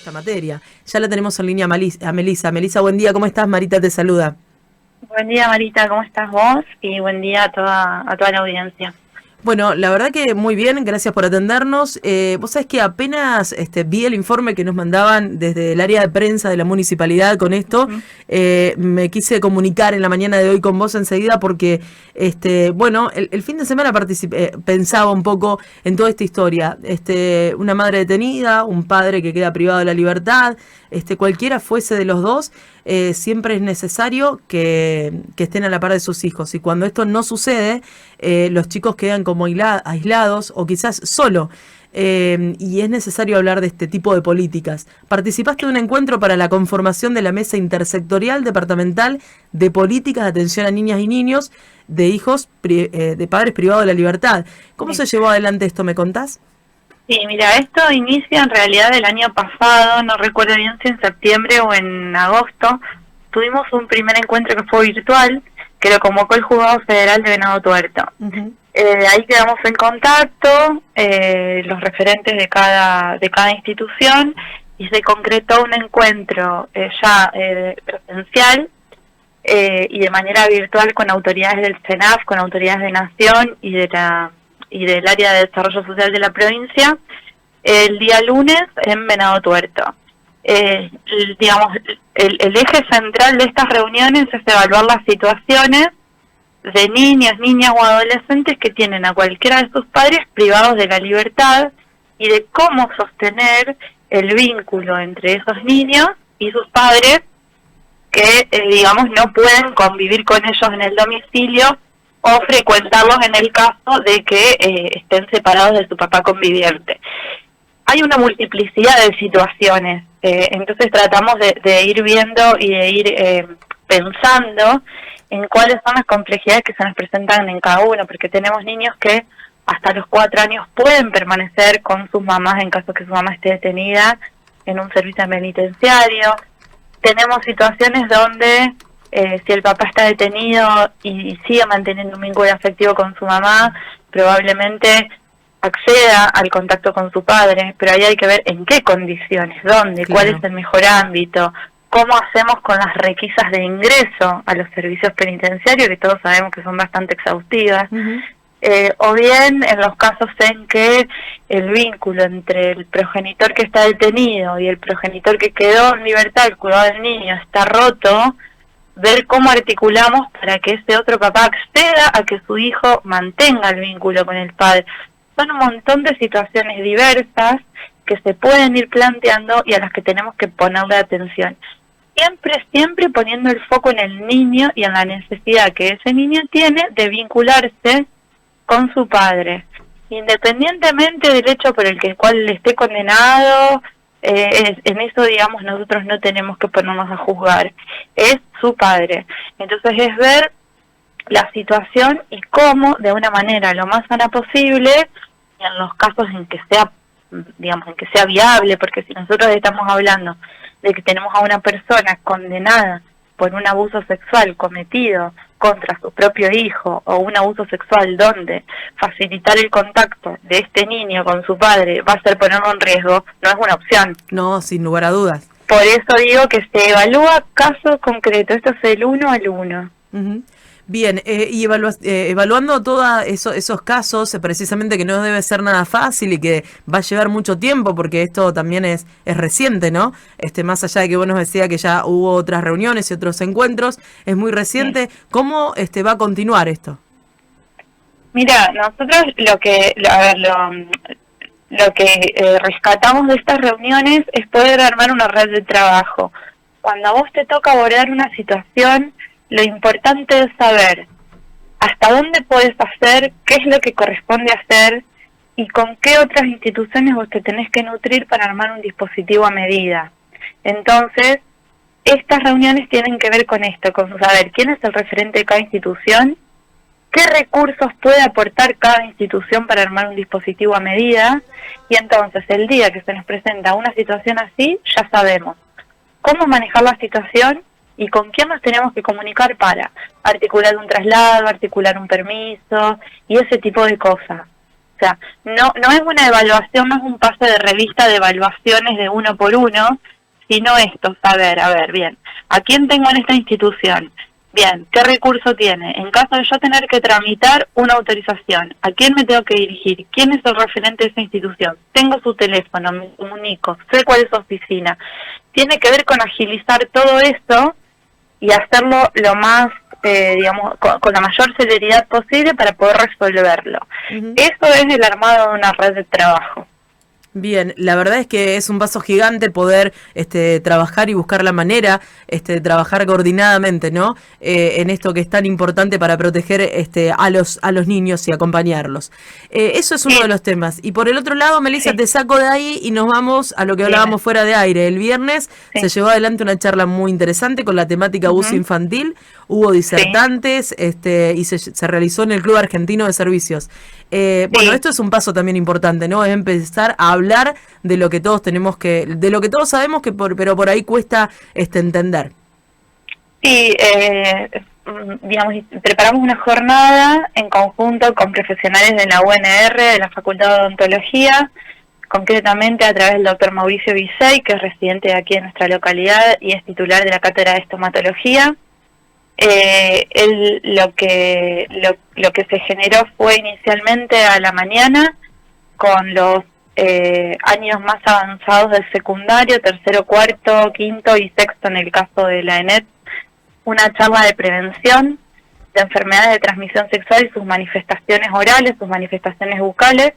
esta materia. Ya la tenemos en línea a Melissa. Melissa, buen día, ¿cómo estás? Marita te saluda. Buen día, Marita, ¿cómo estás vos? Y buen día a toda la audiencia. Bueno, la verdad que muy bien, gracias por atendernos. Vos sabés que apenas vi el informe que nos mandaban desde el área de prensa de la municipalidad con esto, me quise comunicar en la mañana de hoy con vos enseguida porque, bueno, el fin de semana pensaba un poco en toda esta historia. Una madre detenida, un padre que queda privado de la libertad, cualquiera fuese de los dos, siempre es necesario que estén a la par de sus hijos. Y cuando esto no sucede, los chicos quedan como aislados o quizás solo. Y es necesario hablar de este tipo de políticas. Participaste de un encuentro para la conformación de la Mesa Intersectorial Departamental de Políticas de Atención a Niñas y Niños de hijos de padres privados de la libertad. ¿Cómo se llevó adelante esto? ¿Me contás? Sí, mira, esto inicia en realidad el año pasado, no recuerdo bien si en septiembre o en agosto. Tuvimos un primer encuentro que fue virtual, que lo convocó el Juzgado Federal de Venado Tuerto. Ahí quedamos en contacto, los referentes de cada institución, y se concretó un encuentro ya presencial y de manera virtual con autoridades del SENAF, con autoridades de Nación y del área de desarrollo social de la provincia, el día lunes en Venado Tuerto. Digamos, el eje central de estas reuniones es evaluar las situaciones de niños, niñas o adolescentes que tienen a cualquiera de sus padres privados de la libertad y de cómo sostener el vínculo entre esos niños y sus padres que, digamos, no pueden convivir con ellos en el domicilio o frecuentarlos en el caso de que estén separados de su papá conviviente. Hay una multiplicidad de situaciones, entonces tratamos de ir viendo y de ir pensando en cuáles son las complejidades que se nos presentan en cada uno, porque tenemos niños que hasta los 4 años pueden permanecer con sus mamás en caso que su mamá esté detenida en un servicio penitenciario. Tenemos situaciones donde si el papá está detenido y sigue manteniendo un vínculo afectivo con su mamá, probablemente acceda al contacto con su padre, pero ahí hay que ver en qué condiciones, dónde, cuál es el mejor ámbito, cómo hacemos con las requisas de ingreso a los servicios penitenciarios, que todos sabemos que son bastante exhaustivas, o bien en los casos en que el vínculo entre el progenitor que está detenido y el progenitor que quedó en libertad al cuidado del niño está roto, ver cómo articulamos para que ese otro papá acceda a que su hijo mantenga el vínculo con el padre. Son un montón de situaciones diversas que se pueden ir planteando y a las que tenemos que ponerle atención. Siempre poniendo el foco en el niño y en la necesidad que ese niño tiene de vincularse con su padre, independientemente del hecho por el cual le esté condenado. En eso, digamos, nosotros no tenemos que ponernos a juzgar, es su padre. Entonces es ver la situación y cómo, de una manera lo más sana posible, y en los casos en que sea, digamos, en que sea viable, porque si nosotros estamos hablando de que tenemos a una persona condenada por un abuso sexual cometido contra su propio hijo, o un abuso sexual donde facilitar el contacto de este niño con su padre va a ser ponerlo en riesgo, no es una opción. No, sin lugar a dudas. Por eso digo que se evalúa caso concreto, esto es el 1 al 1. Bien, y evaluando todos esos casos, precisamente que no debe ser nada fácil y que va a llevar mucho tiempo, porque esto también es reciente, ¿no? Más allá de que vos nos decías que ya hubo otras reuniones y otros encuentros, es muy reciente. Sí. ¿Cómo va a continuar esto? Mira, nosotros lo que rescatamos de estas reuniones es poder armar una red de trabajo. Cuando a vos te toca abordar una situación, lo importante es saber hasta dónde podés hacer, qué es lo que corresponde hacer y con qué otras instituciones vos te tenés que nutrir para armar un dispositivo a medida. Entonces, estas reuniones tienen que ver con esto, con saber quién es el referente de cada institución, qué recursos puede aportar cada institución para armar un dispositivo a medida, y entonces el día que se nos presenta una situación así, ya sabemos cómo manejar la situación y con quién nos tenemos que comunicar para articular un traslado, articular un permiso y ese tipo de cosas. sea, no es una evaluación, no es un pase de revista de evaluaciones de uno por uno, sino esto, saber, a ver, bien, ¿a quién tengo en esta institución? Bien, ¿qué recurso tiene? En caso de yo tener que tramitar una autorización, ¿a quién me tengo que dirigir? ¿Quién es el referente de esa institución? Tengo su teléfono, me comunico, sé cuál es su oficina. Tiene que ver con agilizar todo eso y hacerlo lo más, digamos, con la mayor celeridad posible para poder resolverlo. Eso es el armado de una red de trabajo. Bien, la verdad es que es un paso gigante poder trabajar y buscar la manera de trabajar coordinadamente, ¿no? En esto que es tan importante para proteger a los niños y acompañarlos. Eso es uno de los temas. Y por el otro lado, Melissa, te saco de ahí y nos vamos a lo que hablábamos fuera de aire. El viernes se llevó adelante una charla muy interesante con la temática abuso infantil. Hubo disertantes y se realizó en el Club Argentino de Servicios. Bueno, esto es un paso también importante, ¿no? Es empezar a hablar de lo que todos de lo que todos sabemos, pero por ahí cuesta entender. Sí, digamos, preparamos una jornada en conjunto con profesionales de la UNR, de la Facultad de Odontología, concretamente a través del doctor Mauricio Bisey, que es residente de aquí en nuestra localidad y es titular de la Cátedra de Estomatología. Lo que se generó fue inicialmente a la mañana con los años más avanzados del secundario, tercero, cuarto, quinto y sexto en el caso de la ENET, una charla de prevención de enfermedades de transmisión sexual y sus manifestaciones orales, sus manifestaciones bucales.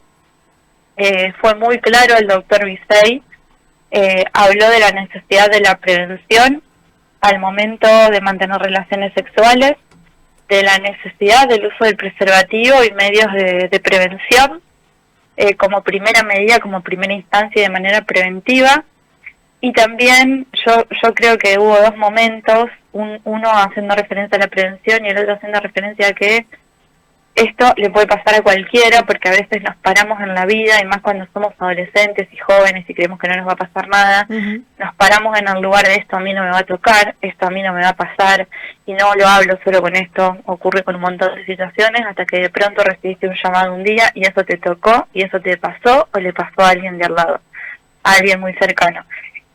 Fue muy claro el doctor Bisey, habló de la necesidad de la prevención al momento de mantener relaciones sexuales, de la necesidad del uso del preservativo y medios de prevención como primera medida, como primera instancia y de manera preventiva. Y también yo creo que hubo dos momentos, uno haciendo referencia a la prevención y el otro haciendo referencia a que esto le puede pasar a cualquiera, porque a veces nos paramos en la vida, y más cuando somos adolescentes y jóvenes y creemos que no nos va a pasar nada, nos paramos en el lugar de esto a mí no me va a tocar, esto a mí no me va a pasar, y no lo hablo solo con esto, ocurre con un montón de situaciones, hasta que de pronto recibiste un llamado un día y eso te tocó, y eso te pasó o le pasó a alguien de al lado, a alguien muy cercano.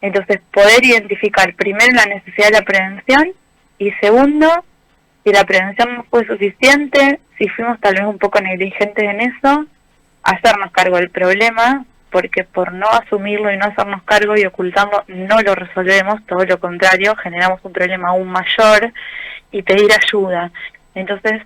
Entonces, poder identificar primero la necesidad de la prevención, y segundo, si la prevención no fue suficiente, si fuimos tal vez un poco negligentes en eso, hacernos cargo del problema, porque por no asumirlo y no hacernos cargo y ocultarlo no lo resolvemos, todo lo contrario, generamos un problema aún mayor, y pedir ayuda. Entonces,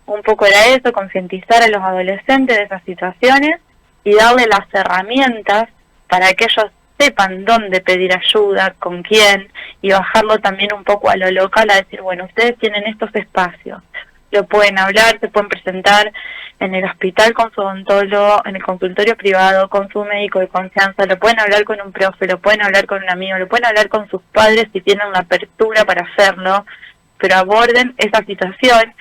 un poco era eso, concientizar a los adolescentes de esas situaciones y darle las herramientas para que ellos sepan dónde pedir ayuda, con quién, y bajarlo también un poco a lo local, a decir, bueno, ustedes tienen estos espacios, lo pueden hablar, se pueden presentar en el hospital con su odontólogo, en el consultorio privado, con su médico de confianza, lo pueden hablar con un profe, lo pueden hablar con un amigo, lo pueden hablar con sus padres si tienen la apertura para hacerlo, pero aborden esa situación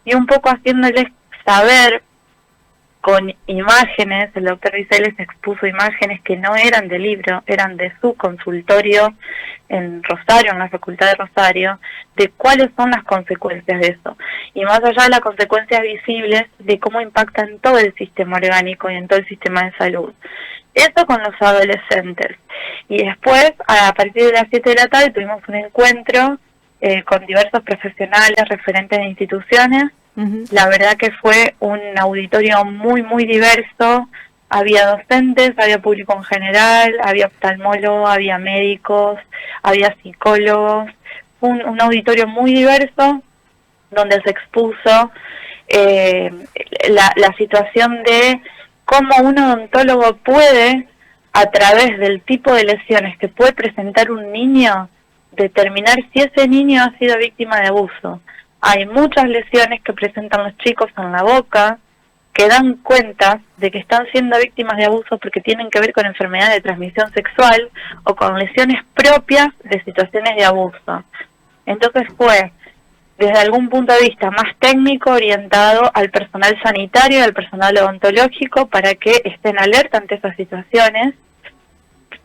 y un poco haciéndoles saber con imágenes. El doctor Bisey les expuso imágenes que no eran de libro, eran de su consultorio en Rosario, en la Facultad de Rosario, de cuáles son las consecuencias de eso. Y más allá de las consecuencias visibles, de cómo impactan todo el sistema orgánico y en todo el sistema de salud. Eso con los adolescentes. Y después, a partir de las 7 de la tarde, tuvimos un encuentro con diversos profesionales, referentes de instituciones. La verdad que fue un auditorio muy, muy diverso. Había docentes, había público en general, había oftalmólogos, había médicos, había psicólogos. Un auditorio muy diverso donde se expuso la situación de cómo un odontólogo puede, a través del tipo de lesiones que puede presentar un niño, determinar si ese niño ha sido víctima de abuso. Hay muchas lesiones que presentan los chicos en la boca que dan cuenta de que están siendo víctimas de abuso porque tienen que ver con enfermedades de transmisión sexual o con lesiones propias de situaciones de abuso. Entonces fue, desde algún punto de vista más técnico, orientado al personal sanitario y al personal odontológico para que estén alerta ante esas situaciones.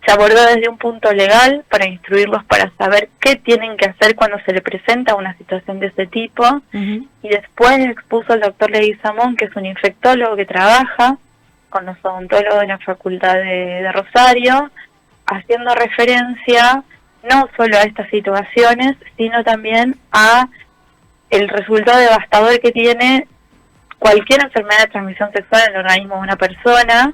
Se abordó desde un punto legal para instruirlos para saber qué tienen que hacer cuando se le presenta una situación de ese tipo. Y después expuso el doctor Leguizamón, que es un infectólogo que trabaja con los odontólogos de la Facultad de Rosario, haciendo referencia no solo a estas situaciones, sino también a el resultado devastador que tiene cualquier enfermedad de transmisión sexual en el organismo de una persona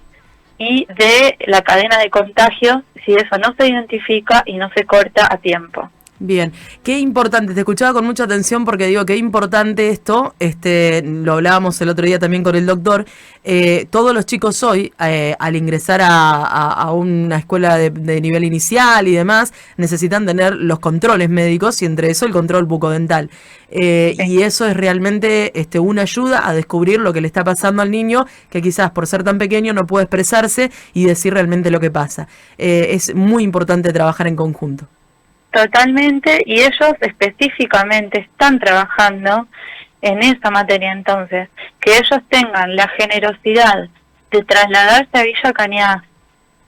y de la cadena de contagios si eso no se identifica y no se corta a tiempo. Bien, qué importante, te escuchaba con mucha atención porque digo, qué importante esto, lo hablábamos el otro día también con el doctor, todos los chicos hoy, al ingresar a una escuela de nivel inicial y demás, necesitan tener los controles médicos y entre eso el control bucodental. Y eso es realmente una ayuda a descubrir lo que le está pasando al niño, que quizás por ser tan pequeño no puede expresarse y decir realmente lo que pasa. Es muy importante trabajar en conjunto. Totalmente, y ellos específicamente están trabajando en esa materia. Entonces, que ellos tengan la generosidad de trasladarse a Villa Cañas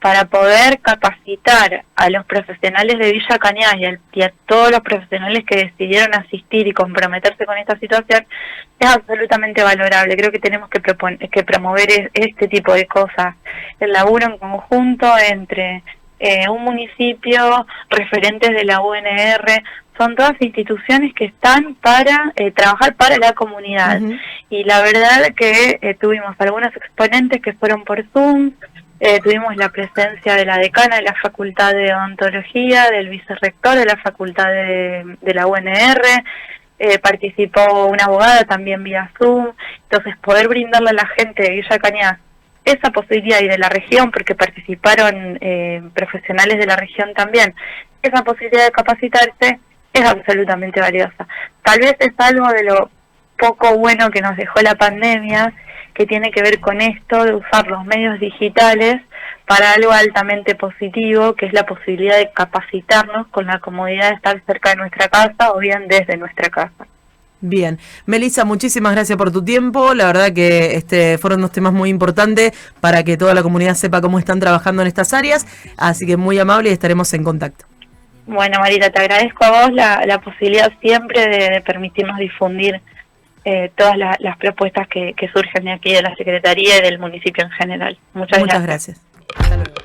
para poder capacitar a los profesionales de Villa Cañas y a todos los profesionales que decidieron asistir y comprometerse con esta situación, es absolutamente valorable. Creo que tenemos que promover este tipo de cosas, el laburo en conjunto entre un municipio, referentes de la UNR, son todas instituciones que están para trabajar para la comunidad. Y la verdad que tuvimos algunos exponentes que fueron por Zoom, tuvimos la presencia de la decana de la Facultad de Odontología, del vicerrector de la Facultad de la UNR, participó una abogada también vía Zoom. Entonces, poder brindarle a la gente de Villa Cañas esa posibilidad, y de la región, porque participaron profesionales de la región también, esa posibilidad de capacitarse es absolutamente valiosa. Tal vez es algo de lo poco bueno que nos dejó la pandemia, que tiene que ver con esto de usar los medios digitales para algo altamente positivo, que es la posibilidad de capacitarnos con la comodidad de estar cerca de nuestra casa o bien desde nuestra casa. Bien, Melissa, muchísimas gracias por tu tiempo. La verdad que fueron unos temas muy importantes para que toda la comunidad sepa cómo están trabajando en estas áreas, así que muy amable y estaremos en contacto. Bueno, Marita, te agradezco a vos la posibilidad siempre de permitirnos difundir todas las propuestas que surgen de aquí de la Secretaría y del municipio en general. Muchas gracias. Hasta luego.